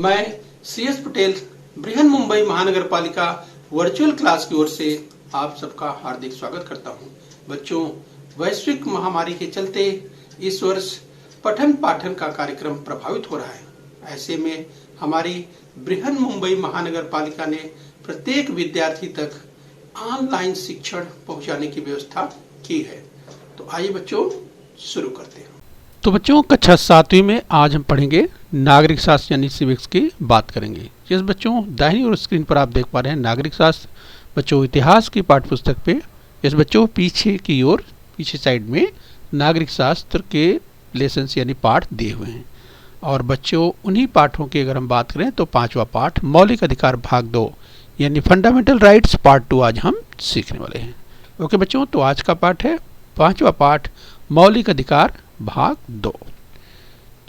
मैं CS पटेल बृहन मुंबई महानगर पालिका वर्चुअल क्लास की ओर से आप सबका हार्दिक स्वागत करता हूं। बच्चों, वैश्विक महामारी के चलते इस वर्ष पठन पाठन का कार्यक्रम प्रभावित हो रहा है। ऐसे में हमारी बृहन मुंबई महानगर पालिका ने प्रत्येक विद्यार्थी तक ऑनलाइन शिक्षण पहुंचाने की व्यवस्था की है। तो आइए बच्चों शुरू करते हैं। तो बच्चों, कक्षा 7वीं में आज हम पढ़ेंगे नागरिक शास्त्र यानी सिविक्स की बात करेंगे। जिस बच्चों दाहिनी ओर स्क्रीन पर आप देख पा रहे हैं नागरिक शास्त्र, बच्चों इतिहास की पाठ्य पुस्तक पे इस बच्चों पीछे की ओर पीछे साइड में नागरिक शास्त्र के लेसन्स यानी पाठ दिए हुए हैं। और बच्चों उन्हीं पाठों की अगर हम बात करें तो 5वां पाठ मौलिक अधिकार भाग 2 यानी फंडामेंटल राइट्स पार्ट 2 आज हम सीखने वाले हैं। ओके बच्चों, तो आज का पाठ है 5वां पाठ मौलिक अधिकार भाग 2।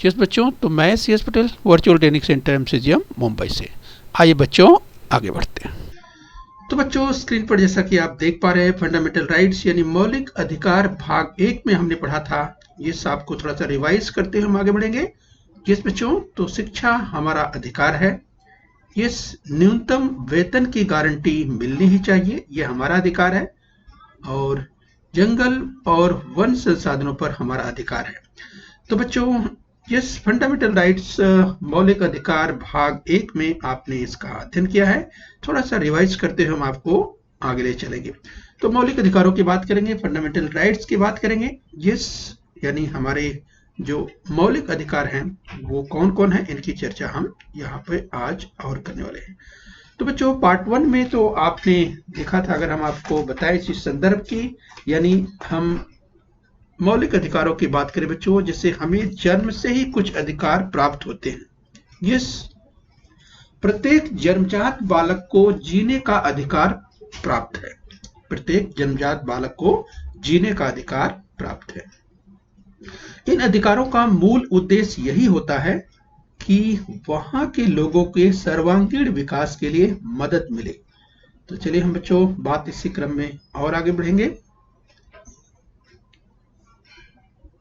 जिस बच्चों, तो मैं CS Patel virtual training centre MCGM Mumbai से। आइए बच्चों आगे बढ़ते हैं। तो बच्चों स्क्रीन पर जैसा कि आप देख पा रहे हैं फंडामेंटल राइट्स यानी मौलिक अधिकार भाग 1 में हमने पढ़ा था। इस आपको थोड़ा सा रिवाइज करते हुए हम आगे बढ़ेंगे। जिस बच्चों, तो शिक्षा हमारा अधिकार है। इस न्यूनतम वेतन की गारंटी मिलनी ही चाहिए, ये हमारा अधिकार है। और जंगल और वन संसाधनों पर हमारा अधिकार है। तो बच्चों इस फंडामेंटल राइट्स मौलिक अधिकार भाग 1 में आपने इसका अध्ययन किया है। थोड़ा सा रिवाइज करते हुए हम आपको आगे ले चलेंगे। तो मौलिक अधिकारों की बात करेंगे, फंडामेंटल राइट्स की बात करेंगे। यस यानी हमारे जो मौलिक अधिकार हैं वो कौन कौन है, इनकी चर्चा हम यहाँ पे आज और करने वाले हैं। तो बच्चों पार्ट 1 में तो आपने देखा था, अगर हम आपको बताएं इस संदर्भ की, यानी हम मौलिक अधिकारों की बात करें बच्चों, जैसे हमें जन्म से ही कुछ अधिकार प्राप्त होते हैं। यस, प्रत्येक जन्मजात बालक को जीने का अधिकार प्राप्त है। प्रत्येक जन्मजात बालक को जीने का अधिकार प्राप्त है। इन अधिकारों का मूल उद्देश्य यही होता है कि वहां के लोगों के सर्वांगीण विकास के लिए मदद मिले। तो चलिए हम बच्चों बात इसी क्रम में और आगे बढ़ेंगे।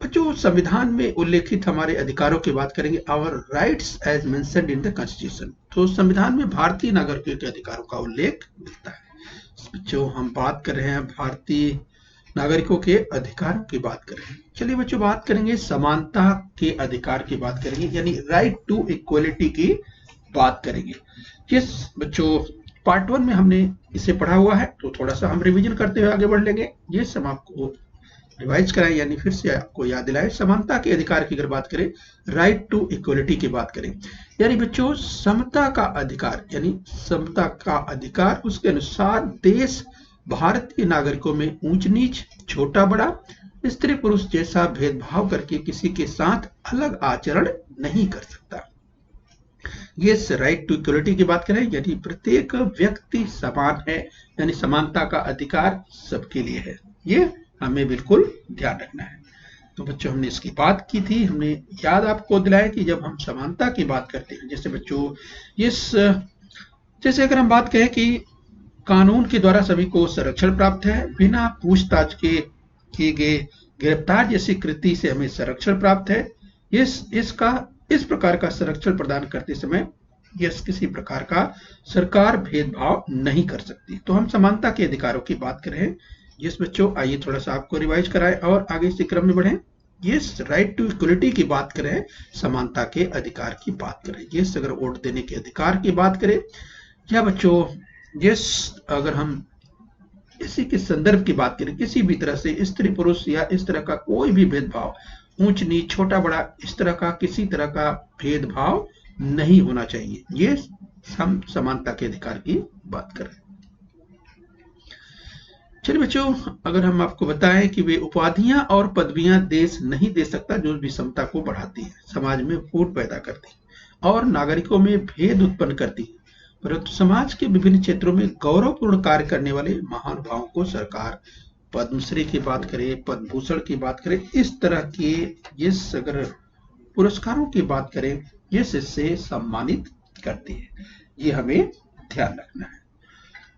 बच्चों संविधान में उल्लेखित हमारे अधिकारों की बात करेंगे। Our rights as mentioned in the constitution. तो संविधान में भारतीय नागरिकों के अधिकारों का उल्लेख मिलता है। बच्चों हम बात कर रहे हैं भारतीय नागरिकों के अधिकारों की बात करेंगे। चलिए बच्चों बात करेंगे समानता के अधिकार की बात करेंगे, यानी राइट टू इक्वलिटी की बात करेंगे। जिस बच्चों पार्ट 1 में हमने इसे पढ़ा हुआ है, तो थोड़ा सा हम रिवीजन करते हुए आगे बढ़ लेंगे। ये सब आपको रिवाइज कराएं, यानी फिर से आपको याद दिलाएं। समानता के अधिकार की अगर बात करें, राइट टू इक्वलिटी की बात करें, यानी बच्चों समता का अधिकार, यानी समता का अधिकार, उसके अनुसार देश भारतीय नागरिकों में ऊंच नीच, छोटा बड़ा, स्त्री पुरुष जैसा भेदभाव करके किसी के साथ अलग आचरण नहीं कर सकता। ये राइट टू इक्वलिटी की बात करें, यानी प्रत्येक व्यक्ति समान है, यानी समानता का अधिकार सबके लिए है। ये हमें बिल्कुल ध्यान रखना है। तो बच्चों हमने इसकी बात की थी, हमने याद आपको दिलाया कि जब हम समानता की बात करते हैं, जैसे बच्चों जैसे अगर हम बात करें कि कानून के द्वारा सभी को संरक्षण प्राप्त है, बिना पूछताछ के किए गए गिरफ्तार जैसी कृति से हमें संरक्षण प्राप्त है। इस प्रकार का संरक्षण प्रदान करते समय किसी प्रकार का सरकार भेदभाव नहीं कर सकती। तो हम समानता के अधिकारों की बात कर रहे हैं। यस बच्चों, आइए थोड़ा सा आपको रिवाइज कराएं और आगे इसी क्रम में बढ़ें। यस राइट टू इक्वलिटी की बात करें, समानता के अधिकार की बात करें। यस अगर वोट देने के अधिकार की बात करें, या बच्चों यस अगर हम इसी के संदर्भ की बात करें, किसी भी तरह से स्त्री पुरुष या इस तरह का कोई भी भेदभाव, ऊंच नीच, छोटा बड़ा, इस तरह का किसी तरह का भेदभाव नहीं होना चाहिए। ये हम समानता के अधिकार की बात करें। चलिए बच्चों, अगर हम आपको बताएं कि वे उपाधियां और पदवियां देश नहीं दे सकता जो भी समता को बढ़ाती है, समाज में फूट पैदा करती है और नागरिकों में भेद उत्पन्न करती है, परंतु समाज के विभिन्न क्षेत्रों में गौरवपूर्ण कार्य करने वाले महानुभावों को सरकार पद्मश्री की बात करे, पद्म भूषण की बात करे, इस तरह के अगर पुरस्कारों की बात करें, इससे सम्मानित करती है। ये हमें ध्यान रखना है।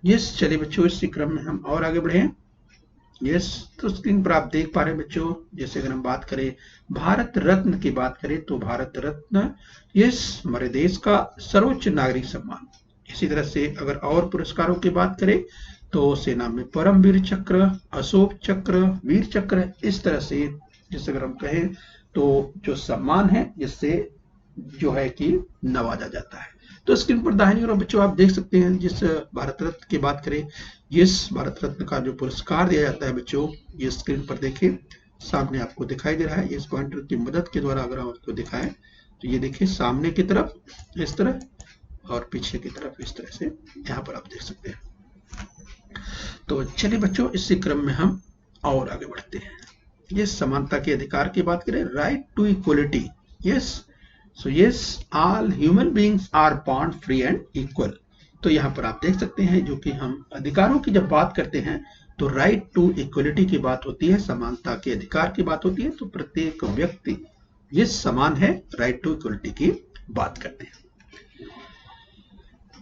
चलिए बच्चों इसी क्रम में हम और आगे बढ़े। यस, तो स्क्रीन पर आप देख पा रहे हैं बच्चों, जैसे अगर हम बात करें भारत रत्न की बात करें तो भारत रत्न यस हमारे देश का सर्वोच्च नागरिक सम्मान। इसी तरह से अगर और पुरस्कारों की बात करें तो सेना में परमवीर चक्र, अशोक चक्र, वीर चक्र, इस तरह से जैसे अगर हम कहें तो जो सम्मान है जिससे जो है कि नवाजा जाता है। तो स्क्रीन पर दाहिनी ओर बच्चों आप देख सकते हैं, जिस भारत रत्न की बात करें, इस भारत रत्न का जो पुरस्कार दिया जाता है बच्चों, ये स्क्रीन पर देखिए सामने आपको दिखाई दे रहा है। इस पॉइंटर की मदद के द्वारा अगर हम आपको दिखाएं तो ये देखिए सामने की तरफ इस तरह और पीछे की तरफ इस तरह से यहाँ पर आप देख सकते हैं। तो चलिए बच्चों, इसी क्रम में हम और आगे बढ़ते हैं। ये समानता के अधिकार की बात करें, right to equality, yes, so yes all human beings are born free and equal. तो यहाँ पर आप देख सकते हैं, जो कि हम अधिकारों की जब बात करते हैं तो राइट टू इक्वलिटी की बात होती है, समानता के अधिकार की बात होती है। तो प्रत्येक व्यक्ति ये समान है, राइट टू इक्वलिटी की बात करते हैं।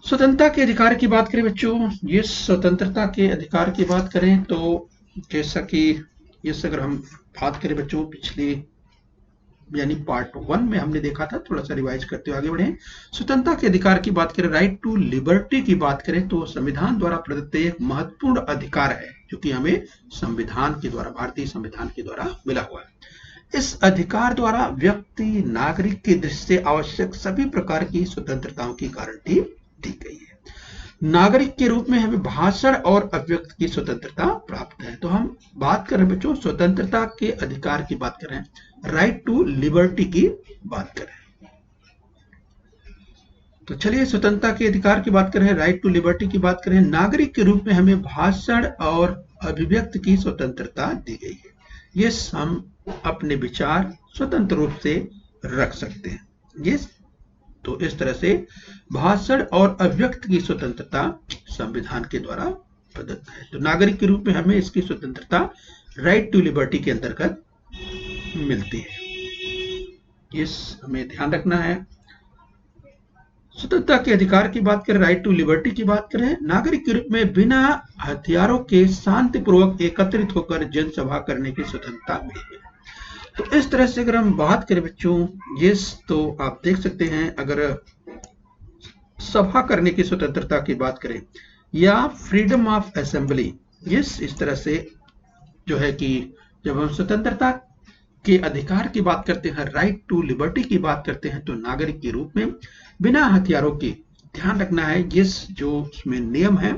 स्वतंत्रता के अधिकार की बात करें बच्चों, ये स्वतंत्रता के अधिकार की बात करें तो जैसा कि इस अगर हम बात करें बच्चों, पिछले यानी पार्ट 1 में हमने देखा था, थोड़ा सा रिवाइज करते हुए आगे बढ़े। स्वतंत्रता के अधिकार की बात करें, राइट टू लिबर्टी की बात करें तो संविधान द्वारा प्रदत्त एक महत्वपूर्ण अधिकार है जो कि हमें संविधान के द्वारा, भारतीय संविधान के द्वारा मिला हुआ है। इस अधिकार द्वारा व्यक्ति नागरिक की दृष्टि से आवश्यक सभी प्रकार की स्वतंत्रताओं की गारंटी दी गई है। नागरिक के रूप में हमें भाषण और अभिव्यक्ति की स्वतंत्रता प्राप्त है। तो हम बात कर रहे हैं बच्चों स्वतंत्रता के अधिकार की बात कर रहे हैं, राइट टू लिबर्टी की बात कर रहे हैं। तो चलिए स्वतंत्रता के अधिकार की बात कर रहे हैं, राइट टू लिबर्टी की बात कर रहे हैं। नागरिक के रूप में हमें भाषण और अभिव्यक्ति की स्वतंत्रता दी गई है। ये हम अपने विचार स्वतंत्र रूप से रख सकते हैं। ये तो इस तरह से भाषण और अभिव्यक्ति की स्वतंत्रता संविधान के द्वारा प्रदत्त है। तो नागरिक के रूप में हमें इसकी स्वतंत्रता राइट टू लिबर्टी के अंतर्गत मिलती है। इस हमें ध्यान रखना है। स्वतंत्रता के अधिकार की बात करें, राइट टू लिबर्टी की बात करें, नागरिक के रूप में बिना हथियारों के शांतिपूर्वक एकत्रित होकर जनसभा करने की स्वतंत्रता मिली है। तो इस तरह से अगर हम बात करें बच्चों, यस, तो आप देख सकते हैं अगर सभा करने की स्वतंत्रता की बात करें या फ्रीडम ऑफ असेंबली, यस, इस तरह से जो है कि जब हम स्वतंत्रता के अधिकार की बात करते हैं, राइट टू लिबर्टी की बात करते हैं, तो नागरिक के रूप में बिना हथियारों के, ध्यान रखना है, यस, जो उसमें नियम है,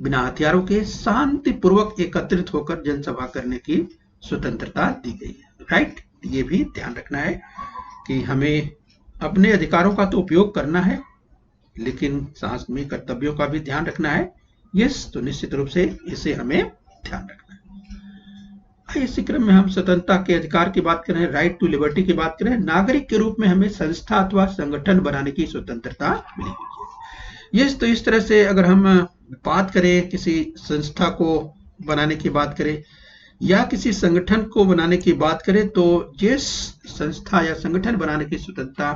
बिना हथियारों के शांतिपूर्वक एकत्रित होकर जनसभा करने की स्वतंत्रता दी गई है। राइट, ये भी ध्यान रखना है कि हमें अपने अधिकारों का तो उपयोग करना है, लेकिन साथ में कर्तव्यों का भी ध्यान रखना है। यस, तो निश्चित रूप से इसे हमें ध्यान रखना है। इसी क्रम में हम स्वतंत्रता के अधिकार की बात करें, राइट टू लिबर्टी की बात करें, नागरिक के रूप में हमें संस्था अथवा संगठन बनाने की स्वतंत्रता मिली हुई है। यस, तो इस तरह से अगर हम बात करें किसी संस्था को बनाने की बात करें या किसी संगठन को बनाने की बात करें, तो जिस संस्था या संगठन बनाने की स्वतंत्रता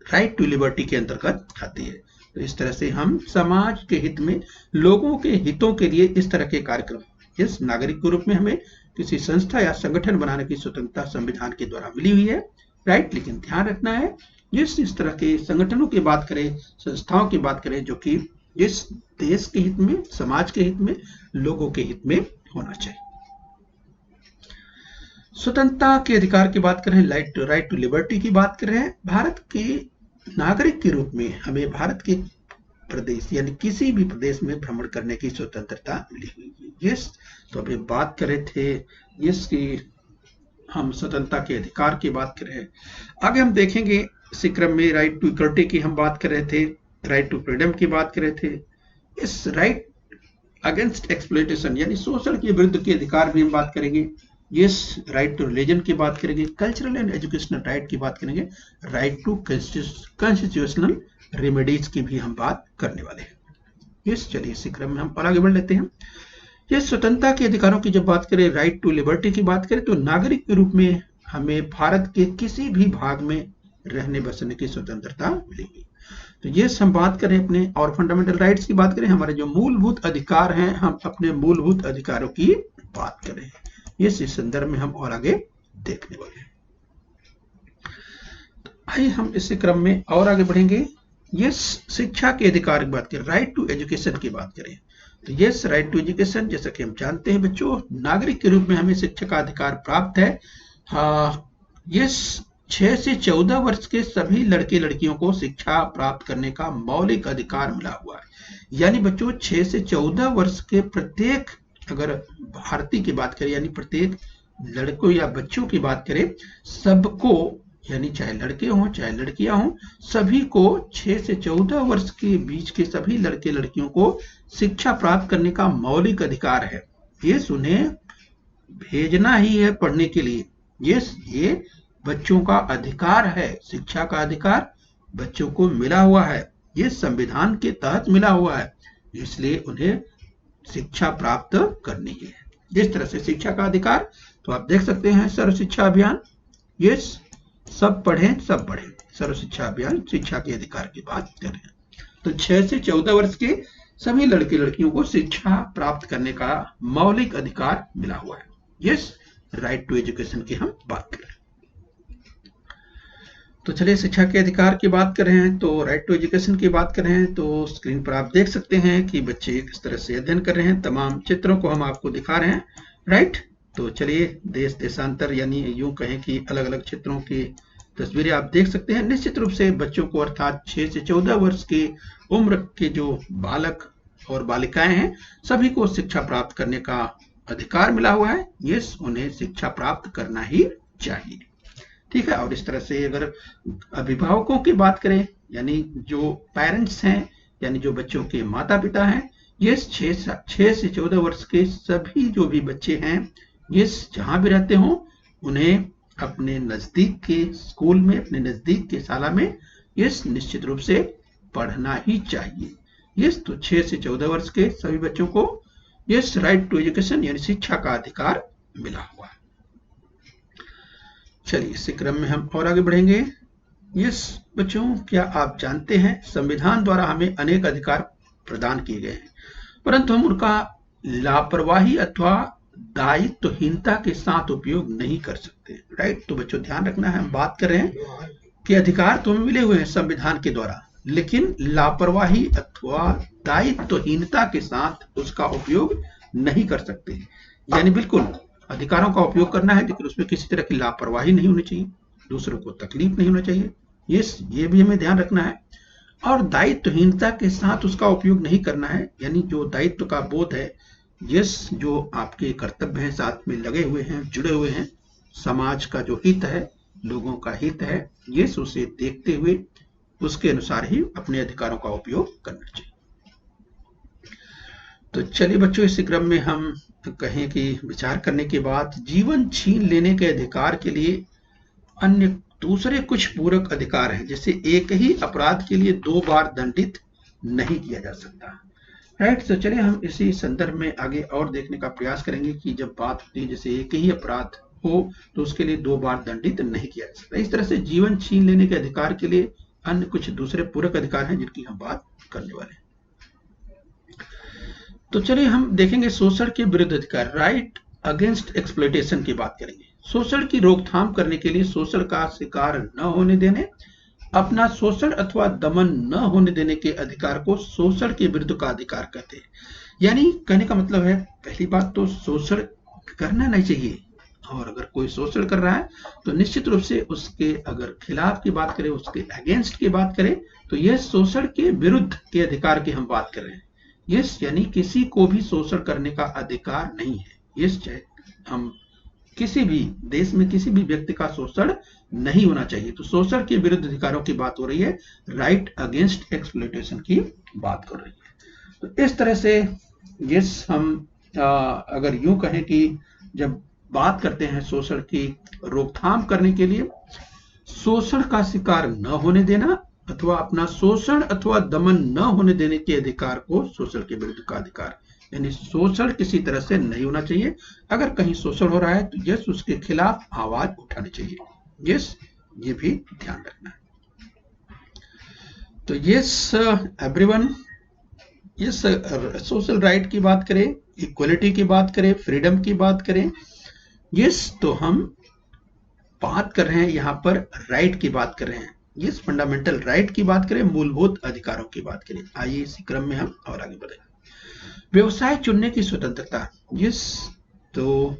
राइट टू लिबर्टी के अंतर्गत आती है। तो इस तरह से हम समाज के हित में, लोगों के हितों के लिए इस तरह के कार्यक्रम, इस नागरिक के रूप में हमें किसी संस्था या संगठन बनाने की स्वतंत्रता संविधान के द्वारा मिली हुई है। राइट, लेकिन ध्यान रखना है, इस तरह के संगठनों की बात करें, संस्थाओं की बात करें जो कि इस देश के हित में, समाज के हित में, लोगों के हित में होना चाहिए। स्वतंत्रता के अधिकार की बात करें, राइट टू लिबर्टी की बात कर रहे हैं, भारत के नागरिक के रूप में हमें भारत के प्रदेश यानी किसी भी प्रदेश में भ्रमण करने की स्वतंत्रता मिली हुई है। यस, तो अभी बात कर रहे थे यस की हम स्वतंत्रता के अधिकार की बात कर रहे हैं। आगे हम देखेंगे इसी क्रम में राइट टू इक्वलिटी की हम बात कर रहे थे, राइट टू फ्रीडम की बात कर रहे थे, इस राइट अगेंस्ट एक्सप्लॉयटेशन यानी शोषण के विरुद्ध के अधिकार भी हम बात करेंगे। यस, राइट टू रिलीजन की बात करेंगे, कल्चरल एंड एजुकेशनल राइट की बात करेंगे, राइट टू कॉन्स्टिट्यूशनल रेमेडीज की भी हम बात करने वाले हैं। यस, चलिए इसी क्रम में हम और आगे बढ़ लेते हैं। ये स्वतंत्रता के अधिकारों की जब बात करें, राइट टू लिबर्टी की बात करें, तो नागरिक के रूप में हमें भारत के किसी भी भाग में रहने बसने की स्वतंत्रता मिलेगी। तो ये हम बात करें अपने और फंडामेंटल राइट्स की बात करें, हमारे जो मूलभूत अधिकार हैं, हम अपने मूलभूत अधिकारों की बात करें। इस संदर्भ में हम और आगे देखने वाले हैं। आइए हम इस क्रम में और आगे बढ़ेंगे। ये शिक्षा के अधिकार की बात करें, राइट टू एजुकेशन की बात करें, तो यस राइट टू एजुकेशन, जैसा कि हम जानते हैं बच्चों, नागरिक के रूप में हमें शिक्षा का अधिकार प्राप्त है। यस 6 से 14 वर्ष के सभी लड़के लड़कियों को शिक्षा प्राप्त करने का मौलिक अधिकार मिला हुआ है। यानी बच्चों 6 से 14 वर्ष के प्रत्येक, अगर भारतीय की बात करें, यानी प्रत्येक लड़कों या बच्चों की बात करें, सबको, यानी चाहे लड़के हों चाहे लड़कियां हों, सभी को 6 से 14 वर्ष के बीच के सभी लड़के लड़कियों को शिक्षा प्राप्त करने का मौलिक अधिकार है। ये उन्हें भेजना ही है पढ़ने के लिए। ये बच्चों का अधिकार है, शिक्षा का अधिकार बच्चों को मिला हुआ है, ये संविधान के तहत मिला हुआ है, इसलिए उन्हें शिक्षा प्राप्त करनी है। जिस तरह से शिक्षा का अधिकार, तो आप देख सकते हैं सर्व शिक्षा अभियान, ये सब पढ़ें सब बढ़ें, सर्व शिक्षा अभियान शिक्षा के अधिकार की बात करें। तो 6 से 14 वर्ष के सभी लड़के लड़कियों को शिक्षा प्राप्त करने का मौलिक अधिकार मिला हुआ है। यस राइट टू एजुकेशन की हम बात करें। तो चलिए शिक्षा के अधिकार की बात कर रहे हैं, तो राइट टू एजुकेशन की बात कर रहे हैं, तो स्क्रीन पर आप देख सकते हैं कि बच्चे किस तरह से अध्ययन कर रहे हैं। तमाम चित्रों को हम आपको दिखा रहे हैं, राइट। तो चलिए देश देशांतर, यानी यूं कहें कि अलग अलग क्षेत्रों की तस्वीरें आप देख सकते हैं। निश्चित रूप से बच्चों को, अर्थात 6 से 14 वर्ष की उम्र के जो बालक और बालिकाएं हैं, सभी को शिक्षा प्राप्त करने का अधिकार मिला हुआ है। ये उन्हें शिक्षा प्राप्त करना ही चाहिए, ठीक है। और इस तरह से अगर अभिभावकों की बात करें, यानी जो पेरेंट्स हैं, यानी जो बच्चों के माता पिता हैं, ये 6 से 14 वर्ष के सभी जो भी बच्चे हैं, ये जहां भी रहते हों, उन्हें अपने नजदीक के स्कूल में, अपने नजदीक के शाला में ये निश्चित रूप से पढ़ना ही चाहिए। ये तो 6 से 14 वर्ष के सभी बच्चों को ये राइट टू एजुकेशन, यानी शिक्षा का अधिकार मिला हुआ है। चलिए इसी क्रम में हम और आगे बढ़ेंगे। यस बच्चों, क्या आप जानते हैं संविधान द्वारा हमें अनेक अधिकार प्रदान किए गए हैं, परंतु हम उनका लापरवाही अथवा दायित्वहीनता के साथ उपयोग नहीं कर सकते, राइट। तो बच्चों ध्यान रखना है, हम बात कर रहे हैं कि अधिकार तो हमें मिले हुए हैं संविधान के द्वारा, लेकिन लापरवाही अथवा दायित्वहीनता के साथ उसका उपयोग नहीं कर सकते। यानी बिल्कुल अधिकारों का उपयोग करना है, लेकिन उसमें किसी तरह की लापरवाही नहीं होनी चाहिए, दूसरों को तकलीफ नहीं होना चाहिए, ये भी हमें ध्यान रखना है। और दायित्वहीनता के साथ उसका उपयोग नहीं करना है, यानी जो दायित्व का बोध है, यस जो आपके कर्तव्य हैं साथ में लगे हुए हैं, जुड़े हुए हैं, समाज का जो हित है, लोगों का हित है, यस उसे देखते हुए उसके अनुसार ही अपने अधिकारों का उपयोग करना चाहिए। तो चलिए बच्चों, इस क्रम में हम कहें कि विचार करने के बाद जीवन छीन लेने के अधिकार के लिए अन्य दूसरे कुछ पूरक अधिकार हैं, जैसे एक ही अपराध के लिए 2 बार दंडित नहीं किया जा सकता, राइट। तो चलिए हम इसी संदर्भ में आगे और देखने का प्रयास करेंगे कि जब बात होती है जैसे एक ही अपराध हो तो उसके लिए 2 बार दंडित नहीं किया जा सकता। इस तरह से जीवन छीन लेने के अधिकार के लिए अन्य कुछ दूसरे पूरक अधिकार हैं जिनकी हम बात करने वाले हैं। तो चलिए हम देखेंगे शोषण के विरुद्ध अधिकार, राइट अगेंस्ट एक्सप्लॉयटेशन की बात करेंगे। शोषण की रोकथाम करने के लिए शोषण का शिकार न होने देने, अपना शोषण अथवा दमन न होने देने के अधिकार को शोषण के विरुद्ध का अधिकार कहते हैं। यानी कहने का मतलब है, पहली बात तो शोषण करना नहीं चाहिए, और अगर कोई शोषण कर रहा है तो निश्चित रूप से उसके अगर खिलाफ की बात करें, उसके अगेंस्ट की बात करें, तो यह शोषण के विरुद्ध के अधिकार की हम बात कर रहे हैं। यस यानी किसी को भी शोषण करने का अधिकार नहीं है। यस चाहे हम किसी भी देश में किसी भी व्यक्ति का शोषण नहीं होना चाहिए। तो शोषण के विरुद्ध अधिकारों की बात हो रही है, राइट अगेंस्ट एक्सप्लॉयटेशन की बात कर रही है। तो इस तरह से यस हम अगर यूं कहें कि जब बात करते हैं शोषण की रोकथाम करने के लिए, शोषण का शिकार न होने देना अथवा अपना शोषण अथवा दमन न होने देने के अधिकार को शोषण के विरुद्ध का अधिकार, यानी शोषण किसी तरह से नहीं होना चाहिए। अगर कहीं शोषण हो रहा है तो यस उसके खिलाफ आवाज उठानी चाहिए। यस ये भी ध्यान रखना है। तो yes everyone, yes social right की बात करें, इक्वलिटी की बात करें, फ्रीडम की बात करें, यस तो हम बात कर रहे हैं यहाँ पर राइट की बात कर रहे हैं। यस फंडामेंटल राइट की बात करें, मूलभूत अधिकारों की बात करें। आइए इसी क्रम में हम और आगे बढ़ें। व्यवसाय चुनने की स्वतंत्रता, यस तो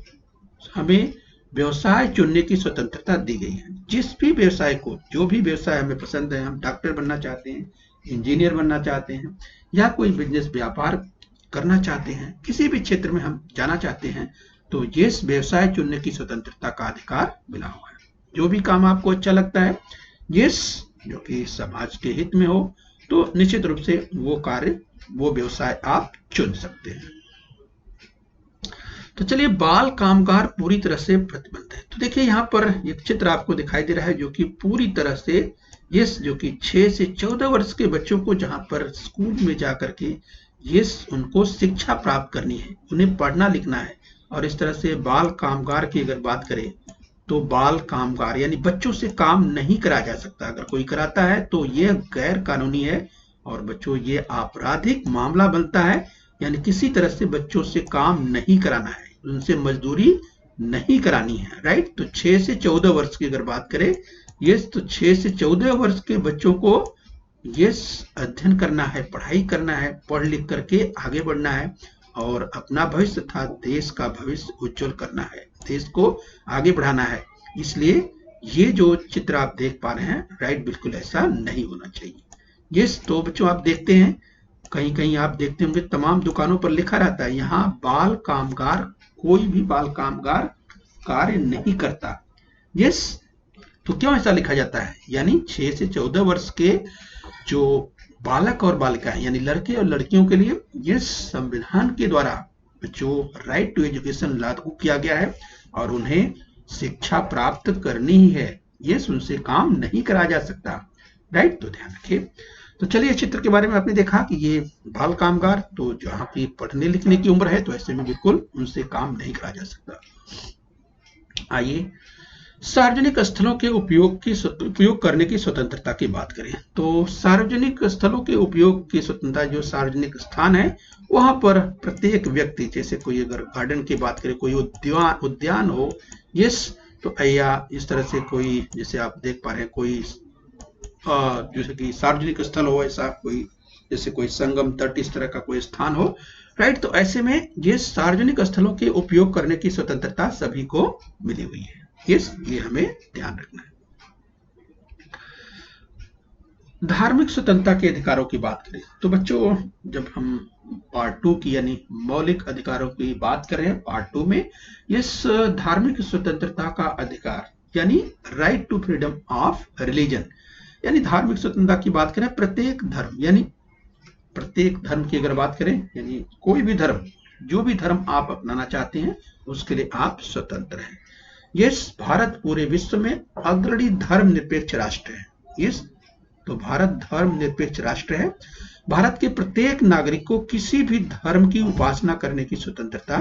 हमें व्यवसाय चुनने की स्वतंत्रता दी गई है। जिस भी व्यवसाय को, जो भी व्यवसाय हमें पसंद है, हम डॉक्टर बनना चाहते हैं, इंजीनियर बनना चाहते हैं, या कोई बिजनेस व्यापार करना चाहते हैं, किसी भी क्षेत्र में हम जाना चाहते हैं, तो ये व्यवसाय चुनने की स्वतंत्रता का अधिकार मिला हुआ है। जो भी काम आपको अच्छा लगता है, ये जो कि समाज के हित में हो, तो निश्चित रूप से वो कार्य, वो व्यवसाय आप चुन सकते हैं। तो चलिए, बाल कामगार पूरी तरह से प्रतिबंध है। तो देखिए यहाँ पर एक चित्र आपको दिखाई दे रहा है जो कि पूरी तरह से यस, जो कि 6 से 14 वर्ष के बच्चों को जहां पर स्कूल में जाकर के यस उनको शिक्षा प्राप्त करनी है, उन्हें पढ़ना लिखना है। और इस तरह से बाल कामगार की अगर बात करें तो बाल कामगार यानी बच्चों से काम नहीं कराया जा सकता। अगर कोई कराता है तो यह गैर कानूनी है और बच्चों ये आपराधिक मामला बनता है। यानी किसी तरह से बच्चों से काम नहीं कराना है, उनसे मजदूरी नहीं करानी है, राइट। तो 6 से 14 वर्ष की अगर बात करें, यस तो 6 से 14 वर्ष के बच्चों को यस अध्ययन करना है, पढ़ाई करना है, पढ़ लिख करके आगे बढ़ना है और अपना भविष्य तथा देश का भविष्य उज्जवल करना है, देश को आगे बढ़ाना है। इसलिए ये जो चित्र आप देख पा रहे हैं, राइट, बिल्कुल ऐसा नहीं होना चाहिए। यस तो बच्चों आप देखते हैं, कहीं कहीं आप देखते होंगे तमाम दुकानों पर लिखा रहता है यहाँ बाल कामगार, कोई भी बाल कामगार कार्य नहीं करता। यस तो क्यों ऐसा लिखा जाता है? यानी 6 से 14 वर्ष के जो बालक और बालिकाएं यानी लड़के और लड़कियों के लिए यस संविधान के द्वारा जो राइट टू एजुकेशन लागू किया गया है और उन्हें शिक्षा प्राप्त करनी ही है। यस उनसे काम नहीं कराया जा सकता, राइट। तो ध्यान रखिए। तो चलिए, चित्र के बारे में आपने देखा कि ये बाल कामगार, तो जहां की पढ़ने लिखने की उम्र है तो ऐसे में बिल्कुल उनसे काम नहीं कराया जा सकता। आइए सार्वजनिक स्थलों के उपयोग करने की स्वतंत्रता की बात करें। तो सार्वजनिक स्थलों के उपयोग की स्वतंत्रता, जो सार्वजनिक स्थान है वहां पर प्रत्येक व्यक्ति, जैसे कोई अगर गार्डन की बात करें, कोई उद्यान हो, यस तो या इस तरह से कोई, जैसे आप देख पा रहे हैं, कोई जैसे कि सार्वजनिक स्थल हो, ऐसा कोई जैसे कोई संगम तट, इस तरह का कोई स्थान हो, राइट। तो ऐसे में ये सार्वजनिक स्थलों के उपयोग करने की स्वतंत्रता सभी को मिली हुई है। यस ये हमें ध्यान रखना है। धार्मिक स्वतंत्रता के अधिकारों की बात करें तो बच्चों, जब हम पार्ट 2 की यानी मौलिक अधिकारों की बात कर रहे हैं, पार्ट 2 में इस धार्मिक स्वतंत्रता का अधिकार यानी right to freedom of religion, यानी धार्मिक स्वतंत्रता की बात करें, प्रत्येक धर्म यानी प्रत्येक धर्म की अगर बात करें, यानी कोई भी धर्म, जो भी धर्म आप अपनाना चाहते हैं उसके लिए आप स्वतंत्र हैं। यस भारत पूरे विश्व में अग्रणी धर्मनिरपेक्ष राष्ट्र है। यस तो भारत धर्मनिरपेक्ष राष्ट्र है। भारत के प्रत्येक नागरिक को किसी भी धर्म की उपासना करने की स्वतंत्रता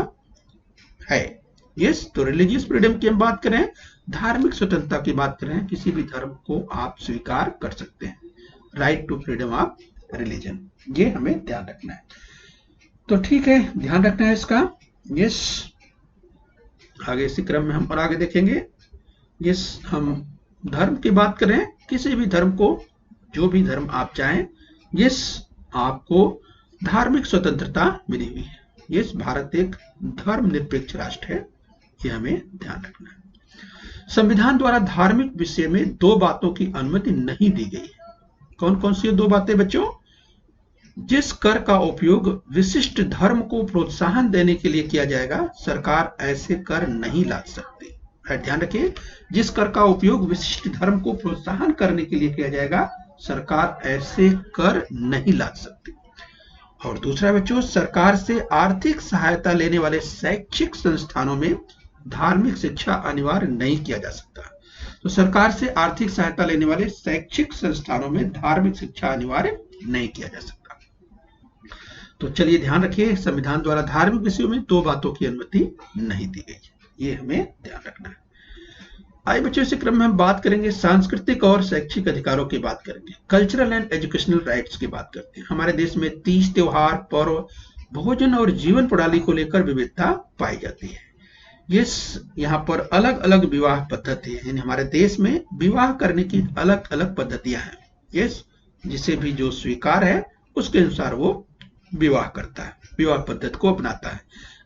है। यस तो रिलीजियस फ्रीडम की हम बात करें, धार्मिक स्वतंत्रता की बात करें, किसी भी धर्म को आप स्वीकार कर सकते हैं, right to freedom of religion, ये हमें ध्यान रखना है। तो ठीक है, ध्यान रखना है इसका। यस आगे इसी क्रम में हम और आगे देखेंगे। यस हम धर्म की बात करें, किसी भी धर्म को, जो भी धर्म आप चाहें, यस आपको धार्मिक स्वतंत्रता मिली हुई है। यस भारत एक धर्मनिरपेक्ष राष्ट्र है, ये हमें ध्यान रखना है। संविधान द्वारा धार्मिक विषय में 2 बातों की अनुमति नहीं दी गई है। कौन कौन सी 2 बातें बच्चों? जिस कर का उपयोग विशिष्ट धर्म को प्रोत्साहन देने के लिए किया जाएगा, सरकार ऐसे कर नहीं ला सकती। ध्यान रखिए, जिस कर का उपयोग विशिष्ट धर्म को प्रोत्साहन करने के लिए किया जाएगा, सरकार ऐसे कर नहीं ला सकती। और दूसरा बच्चों, सरकार से आर्थिक सहायता लेने वाले शैक्षिक संस्थानों में धार्मिक शिक्षा अनिवार्य नहीं किया जा सकता। तो सरकार से आर्थिक सहायता लेने वाले शैक्षिक संस्थानों में धार्मिक शिक्षा अनिवार्य नहीं किया जा सकता। तो चलिए ध्यान रखिए, संविधान द्वारा धार्मिक विषयों में 2 बातों की अनुमति नहीं दी गई, ये हमें ध्यान रखना है। आइए बच्चों, इसी क्रम में हम बात करेंगे सांस्कृतिक और शैक्षिक अधिकारों की बात करेंगे। कल्चरल एंड एजुकेशनल राइट्स की बात करते हैं। हमारे देश में तीज, त्योहार, पर्व, भोजन और जीवन प्रणाली को लेकर विविधता पाई जाती है। यहाँ पर अलग अलग विवाह पद्धति है, यानी हमारे देश में विवाह करने की अलग अलग पद्धतियां हैं। जिसे भी जो स्वीकार है उसके अनुसार वो विवाह करता है, विवाह पद्धति को अपनाता है।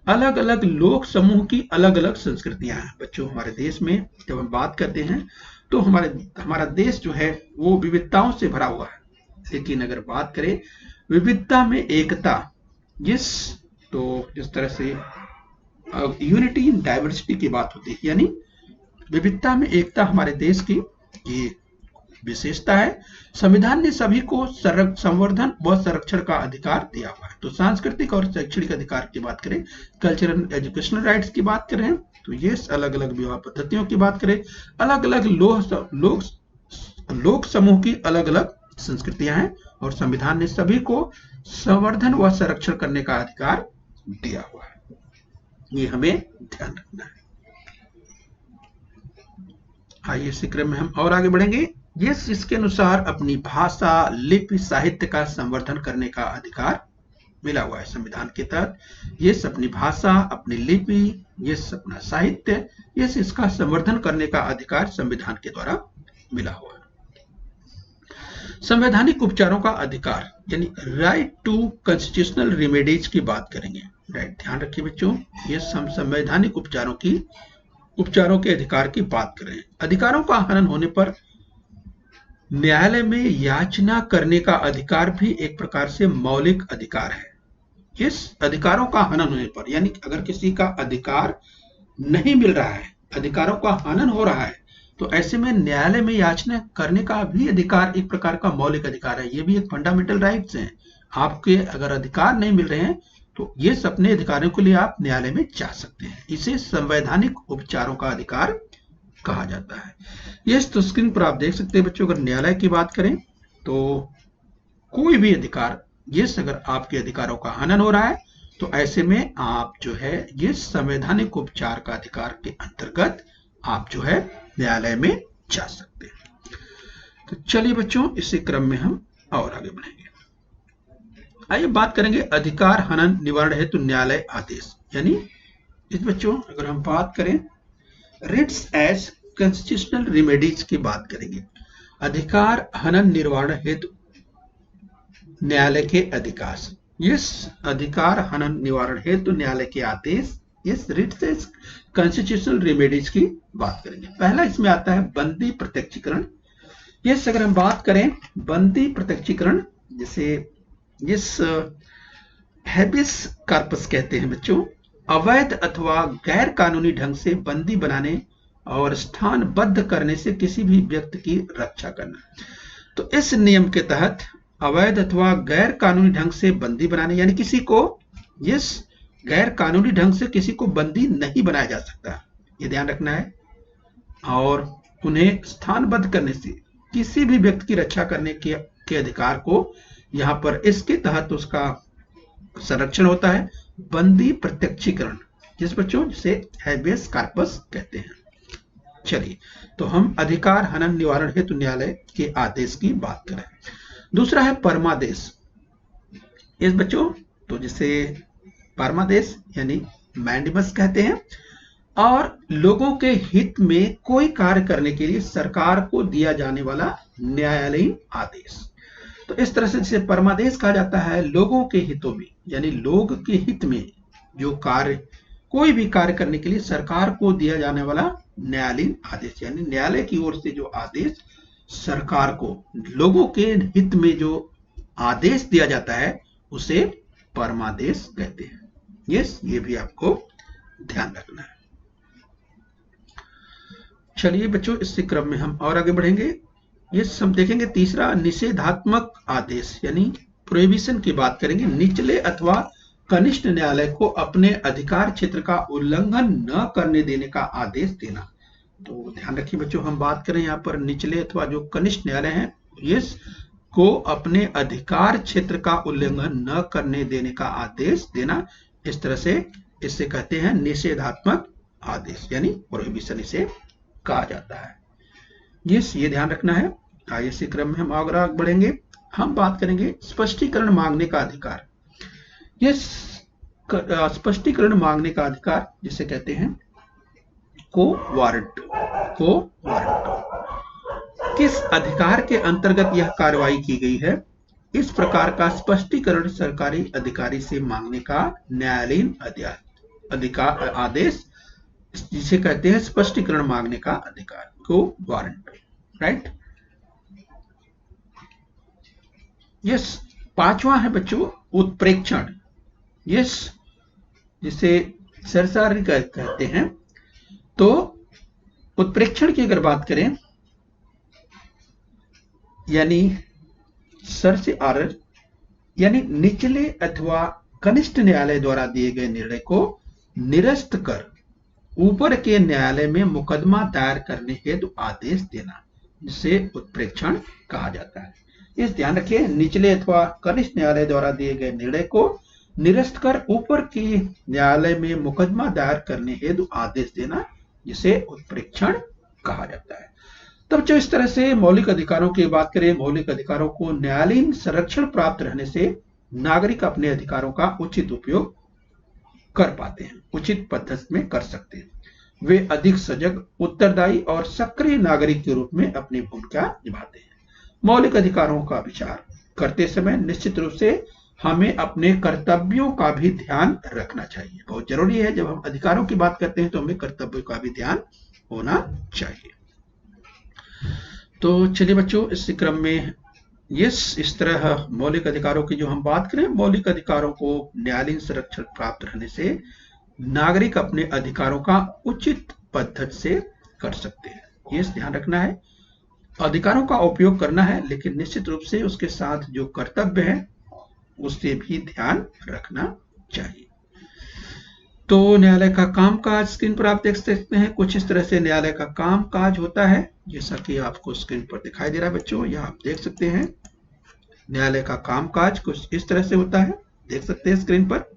अलग अलग लोक समूह की अलग अलग संस्कृतियां हैं। बच्चों, हमारे देश में जब हम बात करते हैं तो हमारा देश जो है वो विविधताओं से भरा हुआ है। लेकिन अगर बात करें विविधता में एकता, जिस तरह से यूनिटी इन डाइवर्सिटी की बात होती है, यानी विविधता में एकता हमारे देश की ये विशेषता है। संविधान ने सभी को संवर्धन व संरक्षण का अधिकार दिया हुआ है। तो सांस्कृतिक और शैक्षणिक अधिकार की बात करें, कल्चरल एजुकेशनल राइट्स की बात करें तो ये अलग अलग विवाह पद्धतियों की बात करें, अलग अलग लोक समूह की अलग अलग संस्कृतियां हैं और संविधान ने सभी को संवर्धन व संरक्षण करने का अधिकार दिया हुआ है। ये हमें ध्यान रखना है। आइए इसी क्रम में हम और आगे बढ़ेंगे। इसके अनुसार अपनी भाषा, लिपि, साहित्य का संवर्धन करने का अधिकार मिला हुआ है संविधान के तहत। अपनी भाषा, अपनी लिपि, अपना साहित्य, इसका संवर्धन करने का अधिकार संविधान के द्वारा मिला हुआ है। संवैधानिक उपचारों का अधिकार, यानी राइट टू कॉन्स्टिट्यूशनल रेमेडीज की बात करेंगे। ध्यान रखिए बच्चों, हम संवैधानिक उपचारों के अधिकार की बात करें। अधिकारों का हनन होने पर न्यायालय में याचना करने का अधिकार भी एक प्रकार से मौलिक अधिकार है। इस अधिकारों का हनन होने पर, यानी अगर किसी का अधिकार नहीं मिल रहा है, अधिकारों का हनन हो रहा है, तो ऐसे में न्यायालय में याचना करने का भी अधिकार एक प्रकार का मौलिक अधिकार है। ये भी एक फंडामेंटल राइट्स हैं। आपके अगर अधिकार नहीं मिल रहे हैं तो अपने अधिकारों के लिए आप न्यायालय में जा सकते हैं। इसे संवैधानिक उपचारों का अधिकार कहा जाता है। तो स्क्रीन पर आप देख सकते हैं बच्चों, अगर न्यायालय की बात करें तो कोई भी अधिकार, अगर आपके अधिकारों का हनन हो रहा है तो ऐसे में आप संवैधानिक उपचार का अधिकार के अंतर्गत आप न्यायालय में जा सकते हैं। तो चलिए बच्चों, इसी क्रम में हम और आगे बढ़ेंगे। आइए बात करेंगे अधिकार हनन निवारण हेतु न्यायालय आदेश, यानी बच्चों अगर हम बात करें रिट्स एज कॉन्स्टिट्यूशनल रेमेडीज की बात करेंगे। अधिकार हनन निवारण हेतु न्यायालय के अधिकार, अधिकार हनन निवारण हेतु न्यायालय के आदेश, रिट्स एज कॉन्स्टिट्यूशनल रेमेडीज की बात करेंगे। पहला इसमें आता है बंदी प्रत्यक्षीकरण। अगर हम बात करें बंदी प्रत्यक्षीकरण, हैबियस कॉर्पस कहते हैं बच्चों, अवैध अथवा गैर कानूनी ढंग से बंदी बनाने और स्थानबद्ध करने से किसी भी व्यक्ति की रक्षा करना। तो इस नियम के तहत अवैध अथवा गैर कानूनी ढंग से बंदी बनाने, यानी किसी को गैर कानूनी ढंग से किसी को बंदी नहीं बनाया जा सकता, ये ध्यान रखना है। और उन्हें स्थानबद्ध करने से किसी भी व्यक्ति की रक्षा करने के अधिकार को यहाँ पर इसके तहत उसका संरक्षण होता है। बंदी प्रत्यक्षीकरण, जिसे हैबियस कॉर्पस कहते हैं। चलिए, तो हम अधिकार हनन निवारण हेतु न्यायालय के आदेश की बात करें। दूसरा है परमादेश। बच्चों तो जिसे परमादेश यानी मैंडेमस कहते हैं, और लोगों के हित में कोई कार्य करने के लिए सरकार को दिया जाने वाला न्यायालयीन आदेश। तो इस तरह से जिसे परमादेश कहा जाता है, लोगों के हितों में, यानी लोग के हित में जो कार्य, कोई भी कार्य करने के लिए सरकार को दिया जाने वाला न्यायालयीन आदेश, यानी न्यायालय की ओर से जो आदेश सरकार को लोगों के हित में जो आदेश दिया जाता है उसे परमादेश कहते हैं। ये भी आपको ध्यान रखना है। चलिए बच्चों, इसी क्रम में हम और आगे बढ़ेंगे। हम देखेंगे तीसरा निषेधात्मक आदेश, यानी प्रोहिबिशन की बात करेंगे। निचले अथवा कनिष्ठ न्यायालय को अपने अधिकार क्षेत्र का उल्लंघन न करने देने का आदेश देना। तो ध्यान रखिए बच्चों, हम बात करें यहाँ पर निचले अथवा जो कनिष्ठ न्यायालय हैं, को अपने अधिकार क्षेत्र का उल्लंघन न करने देने का आदेश देना। इस तरह से इसे कहते हैं निषेधात्मक आदेश, यानी प्रोहिबिशन इसे कहा जाता है। ये ध्यान रखना है। आइए इसी क्रम में हम आगे बढ़ेंगे। हम बात करेंगे स्पष्टीकरण मांगने का अधिकार। ये स्पष्टीकरण मांगने का अधिकार जिसे कहते हैं को वारंट। किस अधिकार के अंतर्गत यह कार्रवाई की गई है? इस प्रकार का स्पष्टीकरण सरकारी अधिकारी से मांगने का न्यायालयीन अधिकार आदेश जिसे कहते हैं स्पष्टीकरण मांगने का अधिकार को वारंट। राइट। यस। पांचवा है बच्चों उत्प्रेक्षण। यस, जिसे सरसारी कहते हैं। तो उत्प्रेक्षण की अगर बात करें यानी सर से आर्डर यानी निचले अथवा कनिष्ठ न्यायालय द्वारा दिए गए निर्णय को निरस्त कर ऊपर के न्यायालय में मुकदमा दायर करने हेतु आदेश देना, जिसे उत्प्रेक्षण कहा जाता है। इस ध्यान रखिए, निचले अथवा कनिष्ठ न्यायालय द्वारा दिए गए निर्णय को निरस्त कर ऊपर के न्यायालय में मुकदमा दायर करने हेतु आदेश देना, जिसे उत्प्रेक्षण कहा जाता है। तब जो इस तरह से मौलिक अधिकारों की बात करें, मौलिक अधिकारों को न्यायालयीन संरक्षण प्राप्त रहने से नागरिक अपने अधिकारों का उचित उपयोग कर पाते हैं, उचित पद्धति में कर सकते हैं। वे अधिक सजग, उत्तरदायी और सक्रिय नागरिक के रूप में अपनी भूमिका निभाते हैं। मौलिक अधिकारों का विचार करते समय निश्चित रूप से हमें अपने कर्तव्यों का भी ध्यान रखना चाहिए। बहुत जरूरी है, जब हम अधिकारों की बात करते हैं तो हमें कर्तव्यों का भी ध्यान होना चाहिए। तो चलिए बच्चों, इस क्रम में इस तरह मौलिक अधिकारों की जो हम बात करें, मौलिक अधिकारों को न्यायालयीन संरक्षण प्राप्त रहने से नागरिक अपने अधिकारों का उचित पद्धति से कर सकते हैं। ये ध्यान रखना है, अधिकारों का उपयोग करना है, लेकिन निश्चित रूप से उसके साथ जो कर्तव्य है उससे भी ध्यान रखना चाहिए। तो न्यायालय का कामकाज स्क्रीन पर आप देख सकते हैं। कुछ इस तरह से न्यायालय का कामकाज होता है, जैसा कि आपको स्क्रीन पर दिखाई दे रहा है बच्चों। यह आप देख सकते हैं, न्यायालय का कामकाज कुछ इस तरह से होता है, देख सकते हैं स्क्रीन पर।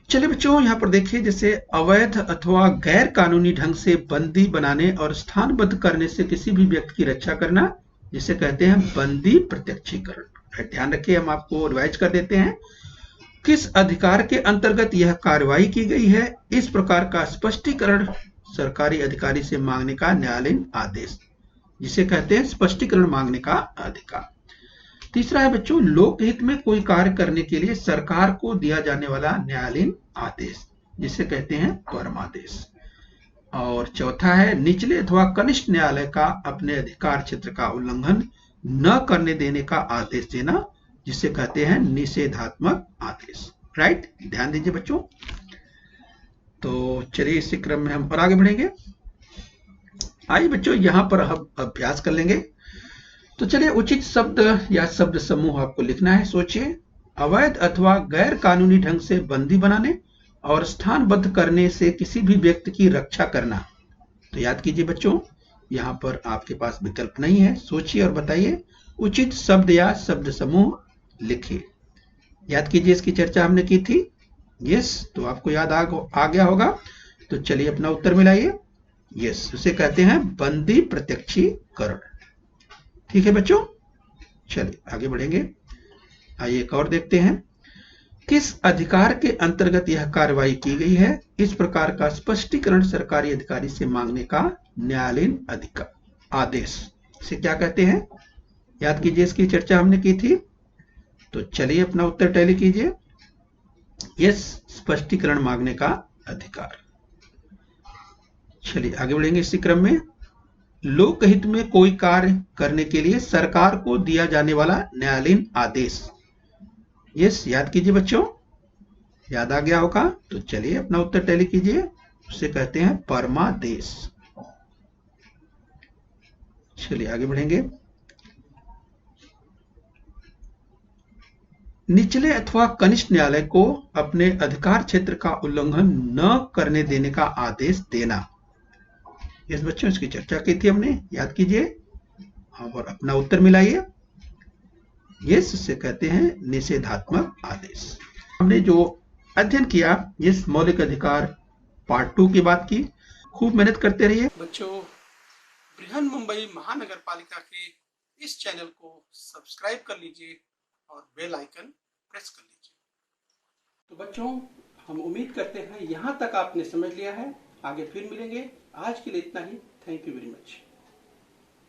चलिए बच्चों, यहाँ पर देखिए, जैसे अवैध अथवा गैर कानूनी ढंग से बंदी बनाने और स्थानबद्ध करने से किसी भी व्यक्ति की रक्षा करना, जिसे कहते हैं बंदी प्रत्यक्षीकरण। ध्यान रखिए, हम आपको रिवाइज कर देते हैं। किस अधिकार के अंतर्गत यह कार्रवाई की गई है? इस प्रकार का स्पष्टीकरण सरकारी अधिकारी से मांगने का न्यायालयीन आदेश, जिसे कहते हैं स्पष्टीकरण मांगने का अधिकार। तीसरा है बच्चों लोकहित में कोई कार्य करने के लिए सरकार को दिया जाने वाला न्यायालयीन आदेश, जिसे कहते हैं परमादेश। और चौथा है निचले अथवा कनिष्ठ न्यायालय का अपने अधिकार क्षेत्र का उल्लंघन न करने देने का आदेश देना, जिसे कहते हैं निषेधात्मक आदेश। राइट, ध्यान दीजिए बच्चों। तो चलिए इसी क्रम में हम और आगे बढ़ेंगे। आइए बच्चों, यहां पर हम अभ्यास कर लेंगे। तो चलिए, उचित शब्द या शब्द समूह आपको लिखना है। सोचिए, अवैध अथवा गैर कानूनी ढंग से बंदी बनाने और स्थानबद्ध करने से किसी भी व्यक्ति की रक्षा करना। तो याद कीजिए बच्चों, यहाँ पर आपके पास विकल्प नहीं है, सोचिए और बताइए। उचित शब्द या शब्द समूह लिखिए। याद कीजिए, इसकी चर्चा हमने की थी। यस, तो आपको याद आ गया होगा। तो चलिए अपना उत्तर मिलाइए। यस, उसे कहते हैं बंदी प्रत्यक्षीकरण। ठीक है बच्चों, चलिए आगे बढ़ेंगे। आइए एक और देखते हैं। किस अधिकार के अंतर्गत यह कार्रवाई की गई है? इस प्रकार का स्पष्टीकरण सरकारी अधिकारी से मांगने का न्यायालयीन अधिकार आदेश से क्या कहते हैं? याद कीजिए, इसकी चर्चा हमने की थी। तो चलिए अपना उत्तर टैली कीजिए। यस, स्पष्टीकरण मांगने का अधिकार। चलिए आगे बढ़ेंगे इसी क्रम में। लोकहित में कोई कार्य करने के लिए सरकार को दिया जाने वाला न्यायालयीन आदेश। यस, याद कीजिए बच्चों, याद आ गया होगा। तो चलिए अपना उत्तर टैली कीजिए। उसे कहते हैं परमादेश। चलिए आगे बढ़ेंगे। निचले अथवा कनिष्ठ न्यायालय को अपने अधिकार क्षेत्र का उल्लंघन न करने देने का आदेश देना। यस बच्चों, इसकी चर्चा की थी हमने, याद कीजिए और अपना उत्तर मिलाइए। यस, इसे कहते हैं निषेधात्मक आदेश। हमने जो अध्ययन किया, यस मौलिक अधिकार पार्ट 2 की बात की। खूब मेहनत करते रहिए। बच्चों, बृहन मुंबई महानगर पालिका के इस चैनल को सब्सक्राइब कर लीजिए और बेल आइकन प्रेस कर लीजिए। तो बच्चों, हम उम्मीद करते हैं यहाँ तक आपने समझ लिया है। आगे फिर मिलेंगे। आज के लिए इतना ही। Thank you very much.